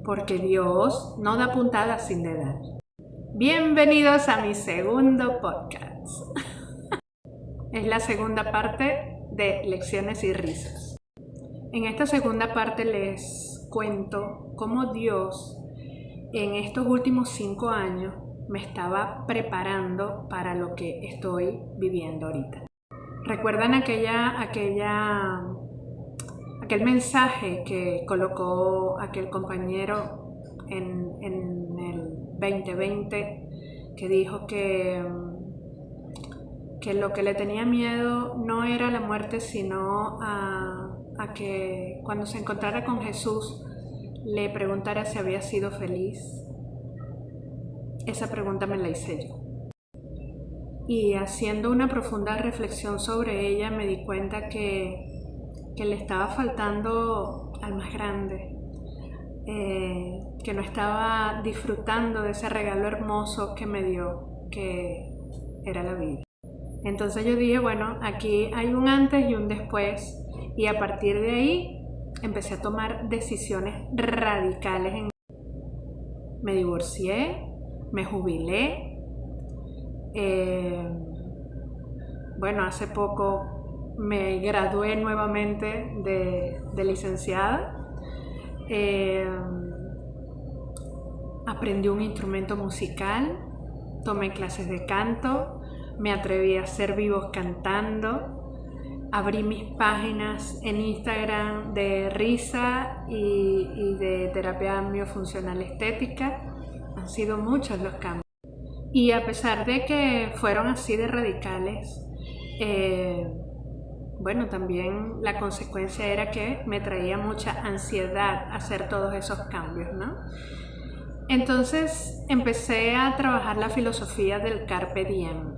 porque Dios no da puntadas sin dedal. Bienvenidos a mi segundo podcast. Es la segunda parte de Lecciones y Risas. En esta segunda parte les cuento cómo Dios en estos últimos 5 años me estaba preparando para lo que estoy viviendo ahorita. ¿Recuerdan aquel mensaje que colocó aquel compañero en el 2020 que dijo que lo que le tenía miedo no era la muerte, sino a que cuando se encontrara con Jesús le preguntara si había sido feliz? Esa pregunta me la hice yo. Y haciendo una profunda reflexión sobre ella me di cuenta que le estaba faltando al más grande, que no estaba disfrutando de ese regalo hermoso que me dio, que era la vida. Entonces yo dije, bueno, aquí hay un antes y un después, y a partir de ahí empecé a tomar decisiones radicales. Me divorcié, me jubilé, hace poco me gradué nuevamente de licenciada, aprendí un instrumento musical, tomé clases de canto, me atreví a hacer vivos cantando, abrí mis páginas en Instagram de risa y de terapia miofuncional estética. Han sido muchos los cambios. Y a pesar de que fueron así de radicales, también la consecuencia era que me traía mucha ansiedad hacer todos esos cambios, ¿no? Entonces empecé a trabajar la filosofía del Carpe Diem,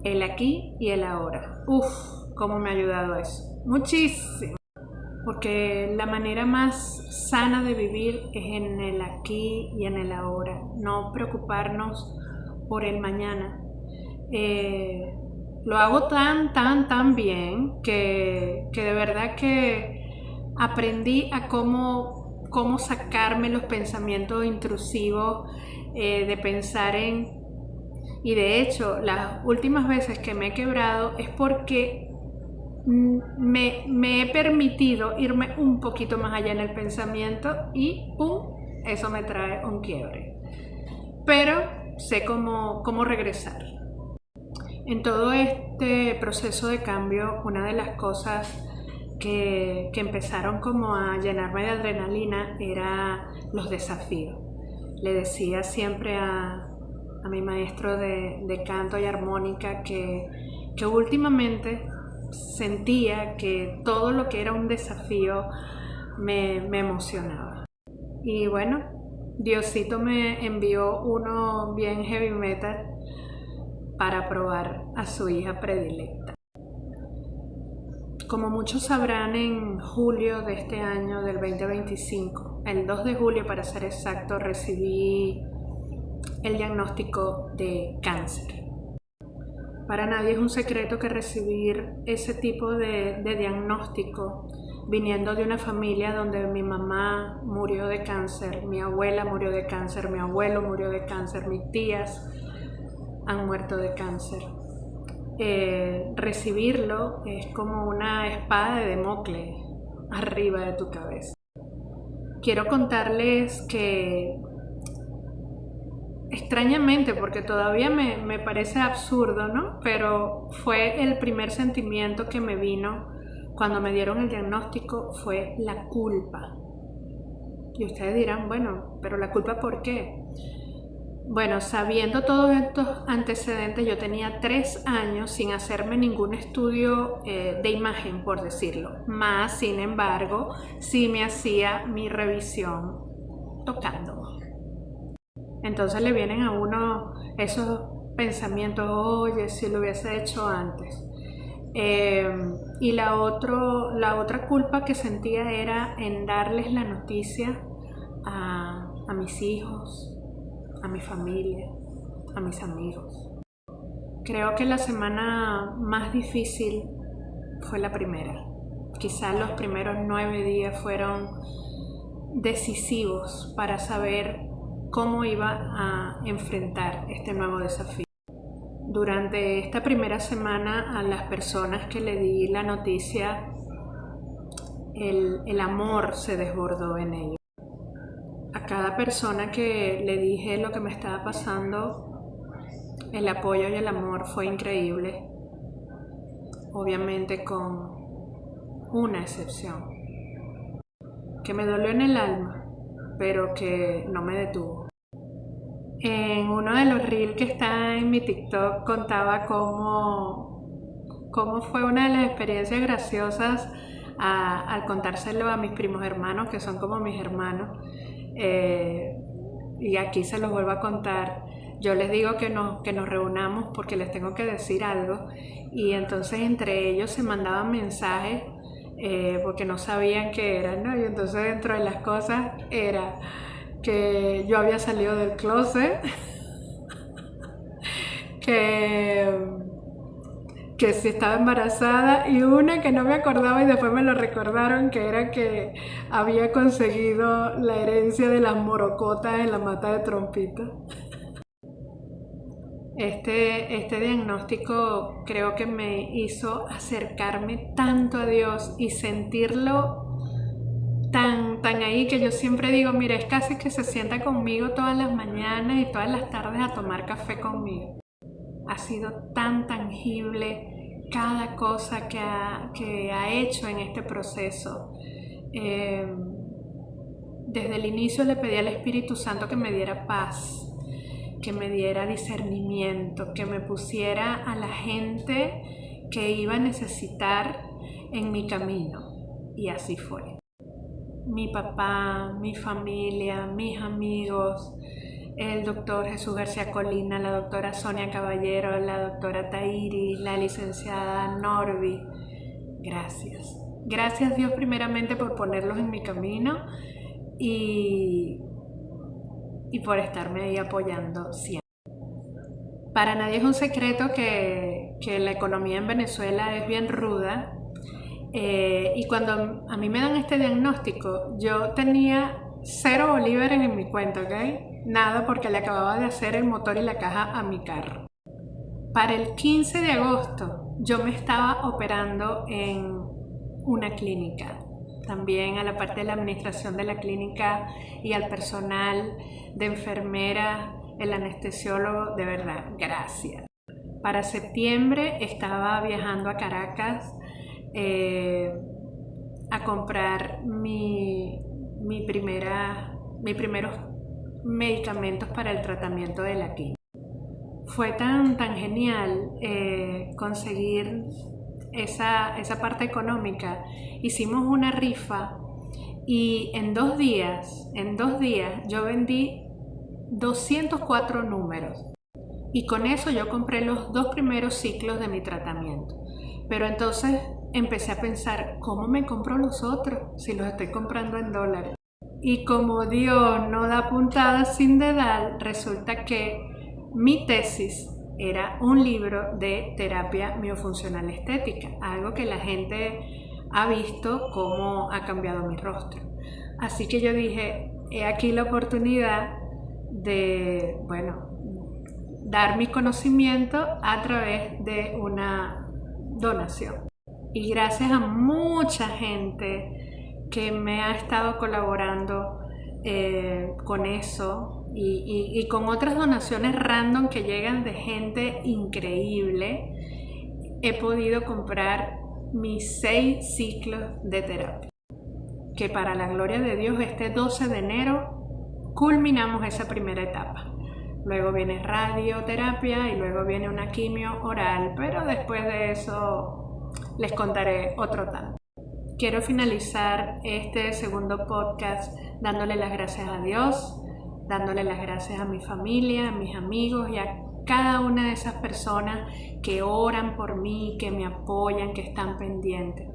el aquí y el ahora. Cómo me ha ayudado eso, muchísimo, porque la manera más sana de vivir es en el aquí y en el ahora, no preocuparnos por el mañana. Lo hago tan bien que de verdad que aprendí a cómo sacarme los pensamientos intrusivos de pensar en... Y de hecho, las últimas veces que me he quebrado es porque me he permitido irme un poquito más allá en el pensamiento y ¡pum! Eso me trae un quiebre. Pero sé cómo regresar. En todo este proceso de cambio, una de las cosas que empezaron como a llenarme de adrenalina era los desafíos. Le decía siempre a mi maestro de canto y armónica que últimamente sentía que todo lo que era un desafío me emocionaba. Y bueno, Diosito me envió uno bien heavy metal para probar a su hija predilecta. Como muchos sabrán, en julio de este año, del 2025, el 2 de julio para ser exacto, recibí el diagnóstico de cáncer. Para nadie es un secreto que recibir ese tipo de diagnóstico, viniendo de una familia donde mi mamá murió de cáncer, mi abuela murió de cáncer, mi abuelo murió de cáncer, mis tías han muerto de cáncer. Recibirlo es como una espada de Damocles arriba de tu cabeza. Quiero contarles que extrañamente, porque todavía me parece absurdo, ¿no? Pero fue el primer sentimiento que me vino cuando me dieron el diagnóstico, fue la culpa. Y ustedes dirán, bueno, pero la culpa ¿por qué? Bueno, sabiendo todos estos antecedentes, yo tenía 3 años sin hacerme ningún estudio de imagen, por decirlo. Más, sin embargo, sí me hacía mi revisión tocándome. Entonces le vienen a uno esos pensamientos, oye, si lo hubiese hecho antes. Y la otra culpa que sentía era en darles la noticia a mis hijos, a mi familia, a mis amigos. Creo que la semana más difícil fue la primera. Quizás los primeros 9 días fueron decisivos para saber cómo iba a enfrentar este nuevo desafío. Durante esta primera semana, a las personas que le di la noticia, el amor se desbordó en ellos. A cada persona que le dije lo que me estaba pasando, el apoyo y el amor fue increíble. Obviamente con una excepción, que me dolió en el alma, pero que no me detuvo. En uno de los reels que está en mi TikTok contaba cómo fue una de las experiencias graciosas al contárselo a mis primos hermanos, que son como mis hermanos, y aquí se los vuelvo a contar. Yo les digo que nos reunamos porque les tengo que decir algo, y entonces entre ellos se mandaban mensajes porque no sabían qué era, ¿no? Y entonces dentro de las cosas era que yo había salido del closet, que si estaba embarazada, y una que no me acordaba y después me lo recordaron, que era que había conseguido la herencia de las morocotas en la mata de Trompita. Este diagnóstico creo que me hizo acercarme tanto a Dios y sentirlo tan ahí, que yo siempre digo, mira, es casi que se sienta conmigo todas las mañanas y todas las tardes a tomar café conmigo. Ha sido tan tangible cada cosa que ha hecho en este proceso. Desde el inicio le pedí al Espíritu Santo que me diera paz, que me diera discernimiento, que me pusiera a la gente que iba a necesitar en mi camino. Y así fue. Mi papá, mi familia, mis amigos, el doctor Jesús García Colina, la doctora Sonia Caballero, la doctora Tairi, la licenciada Norby. Gracias. Gracias, Dios, primeramente por ponerlos en mi camino y por estarme ahí apoyando siempre. Para nadie es un secreto que la economía en Venezuela es bien ruda, y cuando a mí me dan este diagnóstico, yo tenía 0 bolívares en mi cuenta, ¿ok? Nada, porque le acababa de hacer el motor y la caja a mi carro. Para el 15 de agosto yo me estaba operando en una clínica. También a la parte de la administración de la clínica y al personal de enfermera, el anestesiólogo, de verdad, gracias. Para septiembre estaba viajando a Caracas a comprar mis primeros medicamentos para el tratamiento de la quimio. Fue tan yo conseguir esa parte económica. Hicimos una rifa y en dos días yo vendí 204 números, y con eso yo compré los 2 primeros ciclos de mi tratamiento. Pero entonces empecé a pensar, ¿cómo me compro los otros si los estoy comprando en dólares? Y como Dios no da puntadas sin dedal, resulta que mi tesis era un libro de terapia miofuncional estética, algo que la gente ha visto cómo ha cambiado mi rostro. Así que yo dije, he aquí la oportunidad de, dar mi conocimiento a través de una donación. Y gracias a mucha gente que me ha estado colaborando con eso y con otras donaciones random que llegan de gente increíble, he podido comprar mis 6 ciclos de terapia, que para la gloria de Dios este 12 de enero culminamos esa primera etapa. Luego viene radioterapia y luego viene una quimio oral, pero después de eso les contaré otro tanto. Quiero finalizar este segundo podcast dándole las gracias a Dios, dándole las gracias a mi familia, a mis amigos y a cada una de esas personas que oran por mí, que me apoyan, que están pendientes.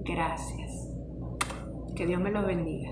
Gracias. Que Dios me los bendiga.